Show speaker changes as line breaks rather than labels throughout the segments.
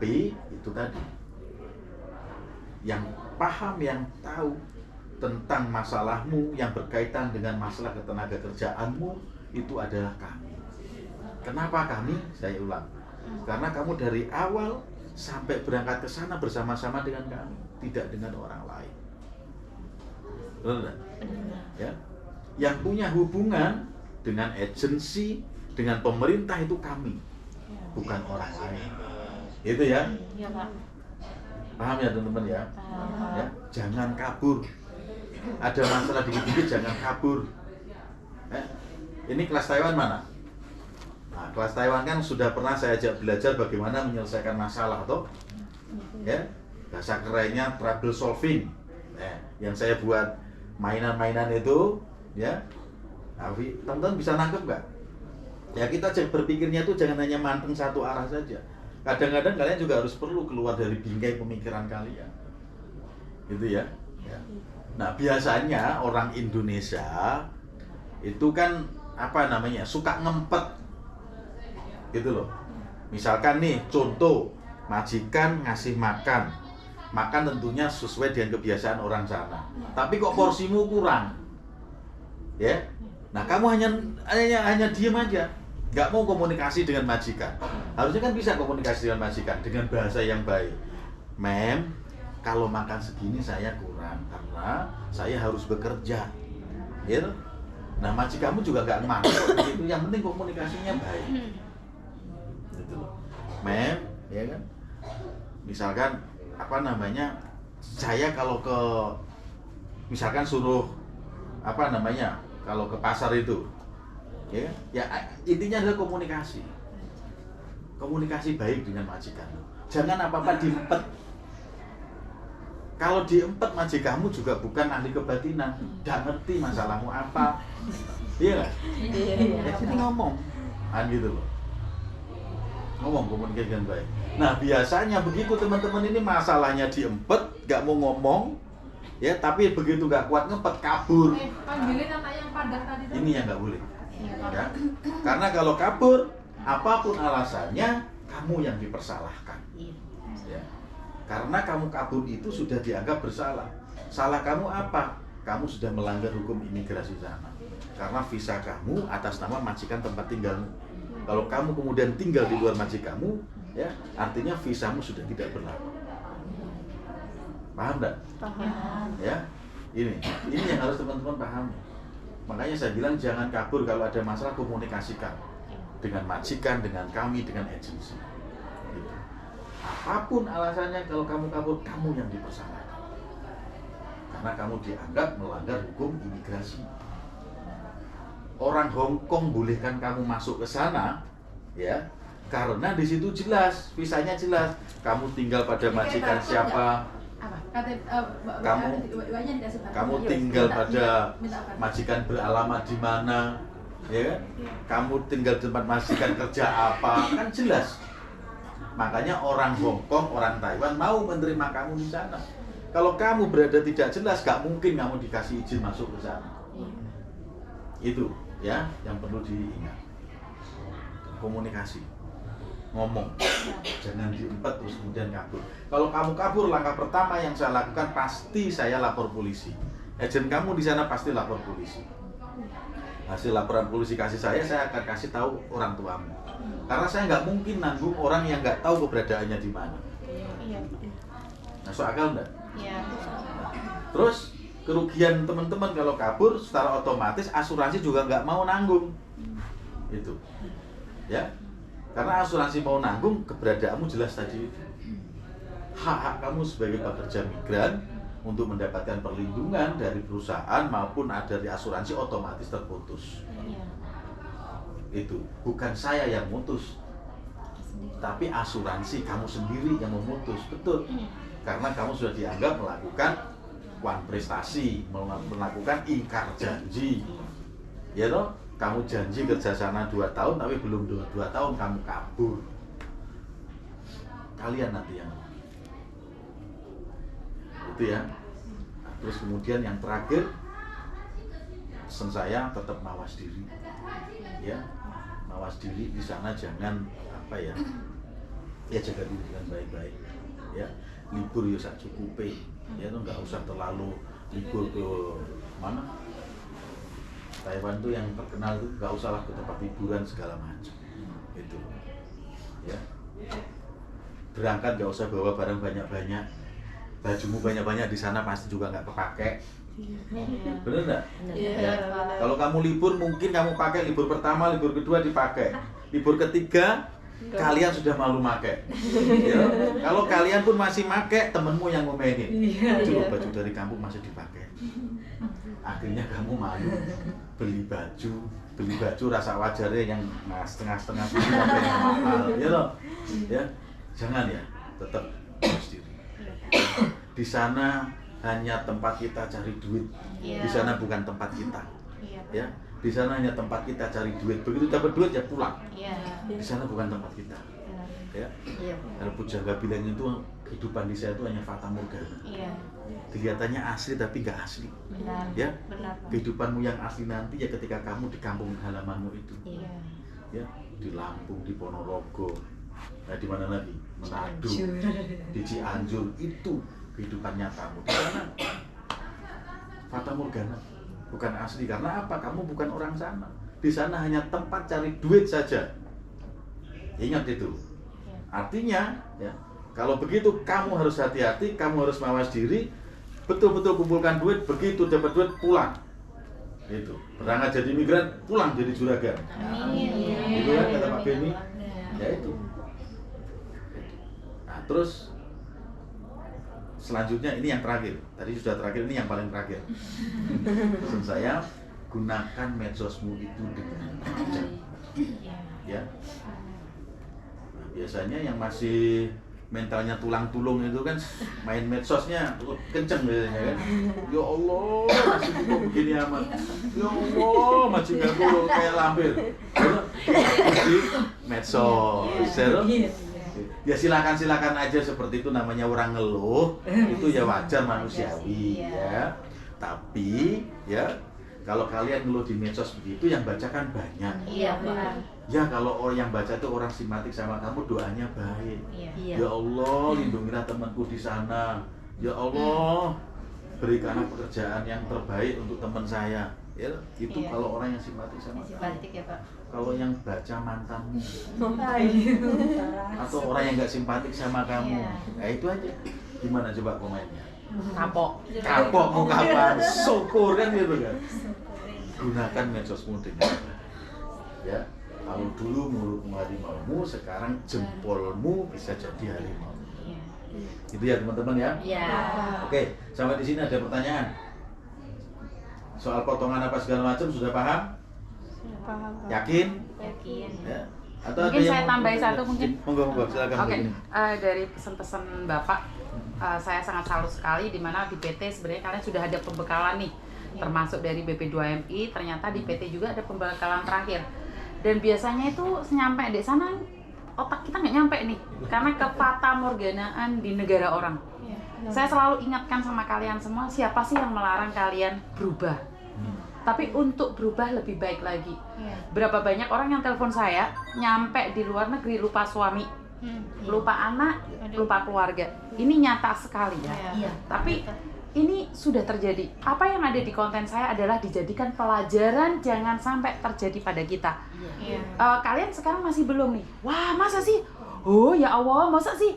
Tapi itu tadi, yang paham, yang tahu tentang masalahmu yang berkaitan dengan masalah ketenaga kerjaanmu itu adalah kami. Kenapa kami? Saya ulang. Karena kamu dari awal sampai berangkat ke sana bersama-sama dengan kami, tidak dengan orang lain. Benar? Ya. Yang punya hubungan dengan agensi, dengan pemerintah itu kami, bukan orang lain. Itu ya.
Iya, Pak.
Paham ya teman-teman ya? Ya, jangan kabur. Ada masalah dikit-dikit jangan kabur. Ini kelas Taiwan mana? Nah, kelas Taiwan kan sudah pernah saya ajak belajar bagaimana menyelesaikan masalah, toh? Ya, bahasa kerennya trouble solving. Yang saya buat mainan-mainan itu, ya. Tapi teman-teman bisa nangkep nggak? Ya kita berpikirnya itu jangan hanya manteng satu arah saja. Kadang-kadang kalian juga harus perlu keluar dari bingkai pemikiran kalian, gitu ya. Nah biasanya orang Indonesia itu kan apa namanya suka ngempet, gitu loh. Misalkan nih contoh, majikan ngasih makan tentunya sesuai dengan kebiasaan orang sana. Tapi kok porsimu kurang, ya? Nah kamu hanya diem aja. Nggak mau komunikasi dengan majikan. Harusnya kan bisa komunikasi dengan majikan dengan bahasa yang baik. Mem, kalau makan segini saya kurang karena saya harus bekerja. Gitu. Nah majikanmu juga nggak ngemantuk gitu. Yang penting komunikasinya baik. Gitu loh. Mem, ya kan? Misalkan apa namanya? Saya kalau ke misalkan suruh apa namanya? Kalau ke pasar itu ya intinya adalah komunikasi baik dengan majikan. Jangan apa-apa diempet. Kalau diempet majikanmu juga bukan ahli kebatinan, nggak ngerti masalahmu apa, iya nggak? Ya jadi ngomong, gitu loh. Ngomong komunikasi dengan baik. Nah biasanya begitu teman-teman ini masalahnya diempet, nggak mau ngomong, ya tapi begitu nggak kuat ngempet kabur.
Panggilin anak yang padat tadi.
Ini yang nggak boleh. Ya. Karena kalau kabur, apapun alasannya, kamu yang dipersalahkan. Ya. Karena kamu kabur itu sudah dianggap bersalah. Salah kamu apa? Kamu sudah melanggar hukum imigrasi sana. Karena visa kamu atas nama majikan tempat tinggalmu. Kalau kamu kemudian tinggal di luar majikanmu, ya, artinya visamu sudah tidak berlaku. Paham enggak?
Paham.
Ya. Ini yang harus teman-teman pahami. Makanya saya bilang jangan kabur, kalau ada masalah komunikasikan dengan majikan, dengan kami, dengan agensi. Gitu. Apapun alasannya, kalau kamu kabur, kamu yang dipersalahkan. Karena kamu dianggap melanggar hukum imigrasi. Orang Hong Kong bolehkan kamu masuk ke sana, ya, karena di situ jelas, visanya jelas. Kamu tinggal pada majikan siapa? Kamu tinggal pada majikan beralamat di mana, ya? Kamu tinggal di tempat majikan kerja apa, kan jelas. Makanya orang Hong Kong, orang Taiwan mau menerima kamu di sana. Kalau kamu berada tidak jelas, gak mungkin kamu dikasih izin masuk ke sana. Itu ya yang perlu diingat. Komunikasi. Ngomong, jangan diempet terus kemudian kabur. Kalau kamu kabur, langkah pertama yang saya lakukan pasti saya lapor polisi. Agen kamu di sana pasti lapor polisi. Hasil laporan polisi kasih saya akan kasih tahu orang tuamu. Karena saya nggak mungkin nanggung orang yang nggak tahu keberadaannya di mana. Masuk akal nggak?
Iya.
Terus kerugian teman-teman kalau kabur secara otomatis asuransi juga nggak mau nanggung. Itu, ya. Karena asuransi mau nanggung keberadaanmu jelas tadi itu. Hak-hak kamu sebagai pekerja migran untuk mendapatkan perlindungan dari perusahaan maupun dari asuransi otomatis terputus. Itu bukan saya yang mutus, tapi asuransi kamu sendiri yang memutus. Betul. Karena kamu sudah dianggap melakukan wan prestasi, melakukan ingkar janji. Ya toh? Kamu janji kerja sana 2 tahun tapi belum 2 tahun kamu kabur. Kalian nanti yang itu ya. Nah, terus kemudian yang terakhir, pesan saya tetap mawas diri. Ya. Mawas diri di sana, jangan apa ya? Ya jaga diri dengan baik-baik. Ya, libur ya sak cukupe. Ya itu nggak usah terlalu libur ke mana. Taiwan tuh yang terkenal tuh nggak usah lah ke tempat hiburan segala macam. Itu. Ya. Berangkat nggak usah bawa barang banyak-banyak. Bajumu banyak-banyak di sana pasti juga nggak kepake. Bener nggak? Ya. Kalau kamu libur mungkin kamu pakai libur pertama, libur kedua dipakai. Libur ketiga kalian sudah malu make. Ya. Kalau kalian pun masih make, temenmu yang ngomenin. Coba baju dari kampung masih dipakai. Akhirnya kamu malu beli baju rasa wajarnya yang setengah-setengah yang mahal, ya loh. Ya. Jangan ya, tetap harus diri. Di sana hanya tempat kita cari duit. Di sana bukan tempat kita. Ya. Di sana hanya tempat kita cari duit. Begitu dapat duit ya pulang. Di sana bukan tempat kita. Ya. Kalau Pujangga bilang itu kehidupan di sana itu hanya fata morgana. Kelihatannya asli tapi nggak asli. Ya. Kehidupanmu yang asli nanti ya ketika kamu di kampung halamanmu itu. Ya. Di Lampung, di Ponorogo. Nah, di mana lagi? Manado. Di Cianjur itu kehidupan nyatamu. Di sana fata morgana. Bukan asli, karena apa? Kamu bukan orang sana. Di sana hanya tempat cari duit saja. Ingat itu. Artinya, ya, kalau begitu kamu harus hati-hati, kamu harus mawas diri, betul-betul kumpulkan duit, begitu dapat duit pulang. Itu. Berangkat jadi migran, pulang jadi juragan. Itu kan kata Pak Beni. Ya itu. Nah, terus selanjutnya ini yang terakhir. Tadi sudah terakhir, ini yang paling terakhir. Pesan saya, gunakan medsosmu itu dengan bijak. Ya. Nah, biasanya yang masih mentalnya tulang tulung itu kan main medsosnya kenceng biasanya kan. Ya Allah, masih kok begini amat. Ya Allah, majikan dulu kayak lampir. Di medsos. Ya silakan aja, seperti itu namanya orang ngeluh, itu ya wajar manusiawi ya. Tapi ya kalau kalian ngeluh di medsos begitu yang baca kan banyak. Ya kalau orang yang baca itu orang simpatik sama kamu, doanya baik. Ya Allah, lindungilah temanku di sana. Ya Allah, berikanlah pekerjaan yang terbaik untuk teman saya. Ya, itu kalau orang yang simpatik sama kamu.
Ya, Pak.
Kalau yang baca mantanmu atau orang yang nggak simpatik sama kamu, ya itu aja. Gimana coba komennya? Kapok mau kapan? Syukur kan gitu kan? Gunakan medsosmu dengan baik. Ya, kalau dulu mulutmu harimaumu, sekarang jempolmu bisa jadi harimau. Itu ya teman-teman ya. Oke, sampai di sini ada pertanyaan. Soal potongan apa segala macam sudah paham? Yakin? Ya. Atau
mungkin saya tambahin satu mungkin.
Monggo silakan.
Oke. Dari pesan-pesan Bapak, saya sangat salut sekali di mana di PT sebenarnya kalian sudah ada pembekalan nih, termasuk dari BP2MI. Ternyata di PT juga ada pembekalan terakhir. Dan biasanya itu nyampe di sana otak kita nggak nyampe nih, karena kefatamorganaan di negara orang. Saya selalu ingatkan sama kalian semua, siapa sih yang melarang kalian berubah? Tapi untuk berubah lebih baik lagi. Berapa banyak orang yang telepon saya nyampe di luar negeri lupa suami, lupa anak, lupa keluarga. Ini nyata sekali ya. Tapi ini sudah terjadi. Apa yang ada di konten saya adalah dijadikan pelajaran, jangan sampai terjadi pada kita. Kalian sekarang masih belum nih. Wah, masa sih? Oh ya Allah, masa sih?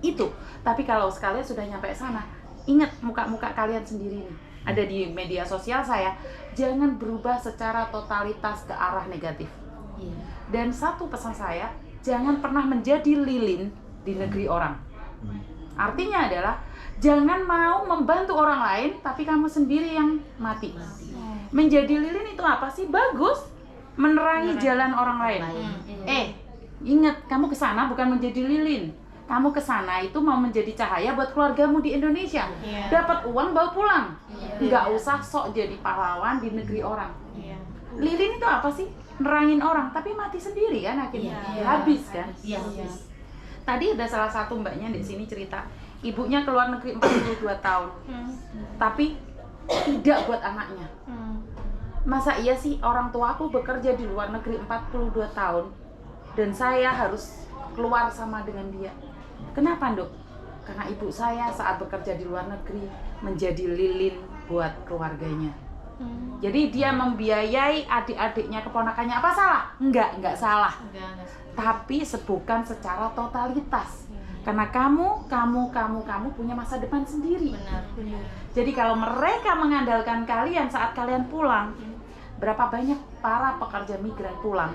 Itu. Tapi kalau sekalian sudah nyampe sana, ingat muka-muka kalian sendiri nih. Ada di media sosial saya, jangan berubah secara totalitas ke arah negatif. Dan satu pesan saya, jangan pernah menjadi lilin di negeri orang. Artinya adalah, jangan mau membantu orang lain, tapi kamu sendiri yang mati. Menjadi lilin itu apa sih? Bagus, menerangi jalan orang lain. Ingat, kamu kesana bukan menjadi lilin. Kamu kesana itu mau menjadi cahaya buat keluargamu di Indonesia. Dapat uang bawa pulang. Nggak usah sok jadi pahlawan di negeri orang. Lilin itu apa sih? Nerangin orang, tapi mati sendiri kan akhirnya. Habis kan? Tadi ada salah satu mbaknya di sini cerita, ibunya keluar negeri 42 tahun. Tapi tidak buat anaknya. Masa iya sih orang tuaku bekerja di luar negeri 42 tahun dan saya harus keluar sama dengan dia. Kenapa, Dok? Karena ibu saya saat bekerja di luar negeri menjadi lilin buat keluarganya. Jadi dia membiayai adik-adiknya, keponakannya. Apa salah? Enggak salah. Tapi bukan secara totalitas. Karena kamu punya masa depan sendiri.
Benar.
Jadi kalau mereka mengandalkan kalian saat kalian pulang, berapa banyak para pekerja migran pulang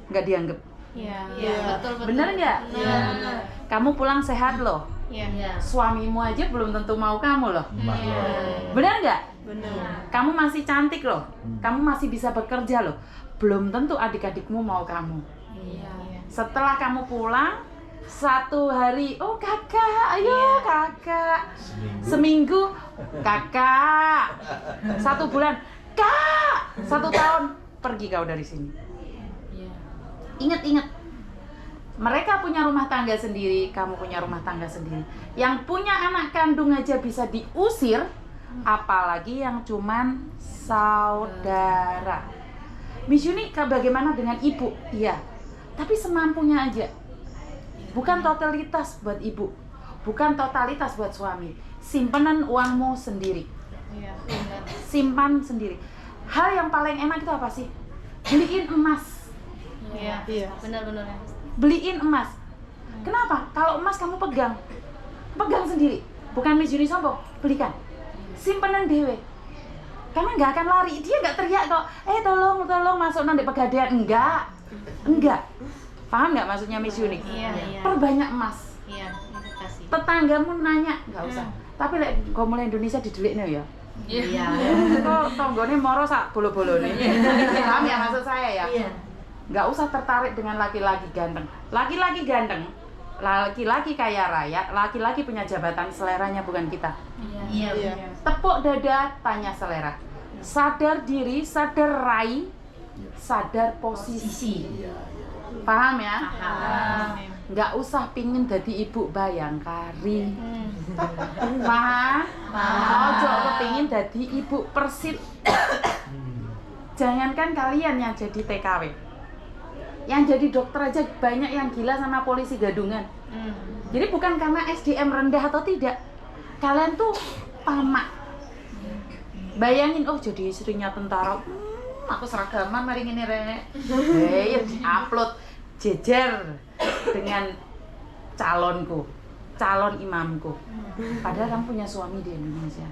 nggak dianggap?
Iya, betul.
Bener nggak?
Iya.
Kamu pulang sehat loh.
Iya.
Suamimu aja belum tentu mau kamu loh.
Iya.
Bener nggak?
Benar.
Kamu masih cantik loh. Kamu masih bisa bekerja loh. Belum tentu adik-adikmu mau kamu.
Iya.
Setelah kamu pulang, satu hari, oh kakak, ayo kakak. Seminggu, kakak. 1 bulan, kak. 1 tahun, pergi kau dari sini. Ingat, mereka punya rumah tangga sendiri, kamu punya rumah tangga sendiri. Yang punya anak kandung aja bisa diusir, apalagi yang cuman saudara. Miss Yuni, bagaimana dengan ibu? Iya, tapi semampunya aja. Bukan totalitas buat ibu, bukan totalitas buat suami. Simpanan uangmu sendiri.
Iya.
Simpan sendiri. Hal yang paling enak itu apa sih? Beliin emas.
Iya. Benar.
Beliin emas. Kenapa? Kalau emas kamu pegang sendiri. Bukan Miss Yuni sombong, belikan. Simpenan dewe. Karena nggak akan lari, dia nggak teriak kok. Tolong masuk nanti pegadaian. Enggak. Paham nggak maksudnya Miss Yuni?
Iya.
Perbanyak emas.
Iya, edukasi.
Tetanggamu nanya, nggak usah. Tapi lek kau mulai Indonesia dideliknya ya.
Iya.
Kok tonggone moro sak bolo-bolone. Paham ya maksud saya ya?
Iya.
Nggak usah tertarik dengan laki-laki ganteng. Laki-laki ganteng, laki-laki kaya raya, laki-laki punya jabatan, seleranya bukan kita.
Iya.
Tepuk dada, tanya selera. Sadar diri, sadar rai, sadar posisi. Paham ya?
Paham.
Nggak usah pingin jadi ibu Bayangkari. Paham? Ojo kepingin jadi ibu Persit. Jangankan kalian yang jadi TKW, yang jadi dokter aja banyak yang gila sama polisi gadungan. Jadi bukan karena SDM rendah atau tidak, kalian tuh tamak. Bayangin, oh jadi istrinya tentara, aku seragaman mari ngene rek. Ya di-upload jejer dengan calon imamku. Padahal kamu punya suami di Indonesia.